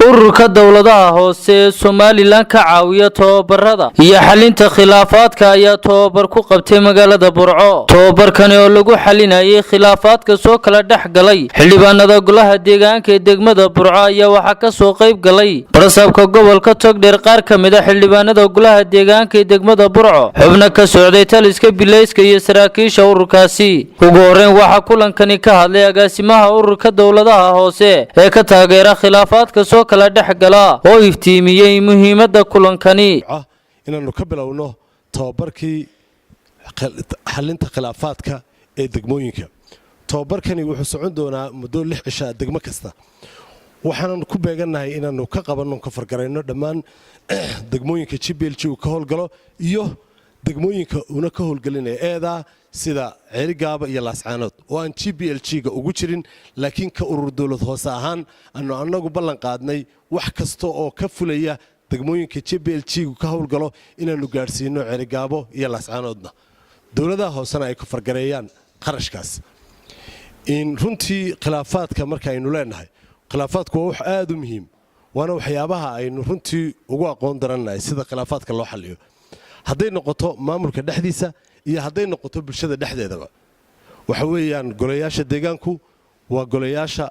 ururka dawladaha hoose ee Somaliland ka caawiya tababarada iyo xalinta khilaafaadka ayaa tababar ku qabtay magaalada Burco. Tababarkan oo lagu xalinayay khilaafaadka soo kala dhaxgalay xildhibaanada golaha deegaanka ee degmada Burco ayaa waxa ka soo qayb galay barasabka gobolka Togdheer qaar ka mid ah xildhibaanada golaha deegaanka ee degmada Burco xubno ka socday taliska bilayska iyo saraakiisha ururkaasi. Ugu horreyn waxa kulankani ka hadlay agaasimaha ururka dawladaha hoose ee ka taageera khilaafaadka soo kala dhaxgala oo iftiimiyay muhiimadda kulankani inaanu ka bilowno tababarkii xalinta khilaafaadka ee degmooyinka. tababarkani wuxuu socon doonaa muddo 6 cisho degmo kasta. waxaan ku beeganahay inaanu ka qabanno ka fargareyno dhammaan degmooyinka GPLG uu ka howlgalo iyo degmooyinka una ka howlgalinaya eeda sida Ceerigaaba iyo Laascaanood oo aan GPLG-ga ugu jirin laakiin ka urur dawlad hoose ahaan anagu ballan qaadnay wax kasta oo ka fulaya degmooyinka GPLG-gu ka howlgalo inaanu gaarsiino Ceerigaabo iyo Laascaanoodna dawladaha hoosena ay ka fargareeyaan qarashkaas. in runtii khilaafaadka marka aynu leenahay khilaafaadku waa wax aad u muhiim waana waxyaabaha aynu runtii ugu aqoon daranahay sida khilaafaadka loo xalliyo hadday noqoto maamulka dhexdiisa iyo hadday noqoto bulshada dhexdeedaba. waxa weeyaan golayaasha deegaanku waa golayaasha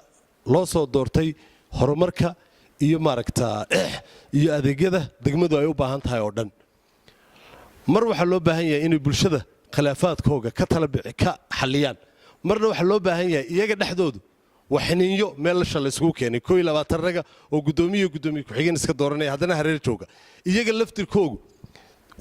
loo soo doortay horumarka iyo iyo adeegyada degmadu ay u baahan tahay oo dhan. mar waxa loo baahan yahay in bulshada khilaafaadkooga ka xalliyaan marna waxa loo baahan yahay iyaga dhexdoodu waxniinyo meel la shalay isku keenay 22 raga oo gudoomiye ku xigeen iska dooranay haddana hareer jooga iyaga laftirkoogu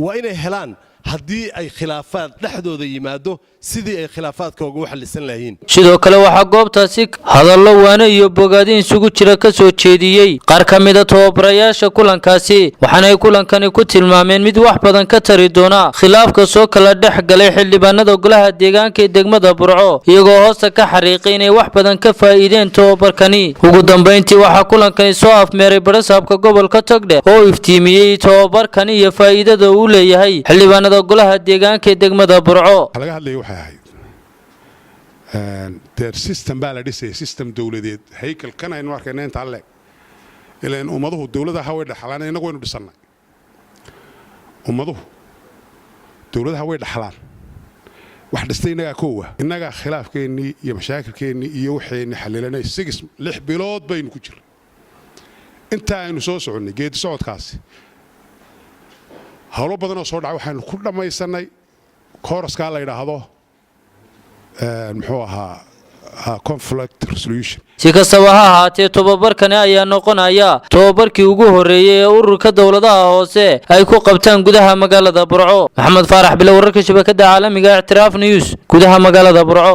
waa inay helaan haddii ay khilaafaad dhexdooda yimaado sidii ay khilaafaadkooga u xallisan lahayn. sidoo kale waxa goobtaasi hadallo waana iyo bogaadin isugu jira ka soo jeediyay qaar ka mid ah tababarayaasha kulankaasi waxaana ay kulankani ku tilmaameen mid wax badan ka tari doona khilaafka soo kala dhaxgalay xildhibaanada golaha deegaanka ee degmada Burco iyagoo hoosta ka xariiqay inay wax badan ka faa'iideen tababarkani. ugu dambeyntii waxa kulankani soo afmeeray barasabka gobolka Togdheer oo iftiimiyay tababarkani iyo faa'iidada uu leeyahay xildhibaanada golaha deegaanka ee degmada Burco. laga hadlay waxa ahayd der system baa la dhisay system dawladeed haykal kan aynu arkayna inta alle ilaan umaduhu dawladaha way dhaxlaan inagu waynu dhisannay umaduhu dawladaha way dhaxlaan wax dhistay inaga khilaafkeennii iyo mashaakilkeennii iyo waxaynu xallilanay 6 bilood baynu ku jirnay inta aynu soo soconnay geedi socodkaasi hawlo badan oo soo dhacay waxaanu ku dhamaysanay kooraska la yiraahdo muxuu ahaa conflict resolution. si kastaba ha ahaatee tababarkani ayaa noqonaya tababarkii ugu horeeyay ee ururka dawladaha hoose ay ku qabtaan gudaha magaalada Burco. Maxamed Faarax Bilow wararka shabakada caalamiga Ictiraaf News gudaha magaalada Burco.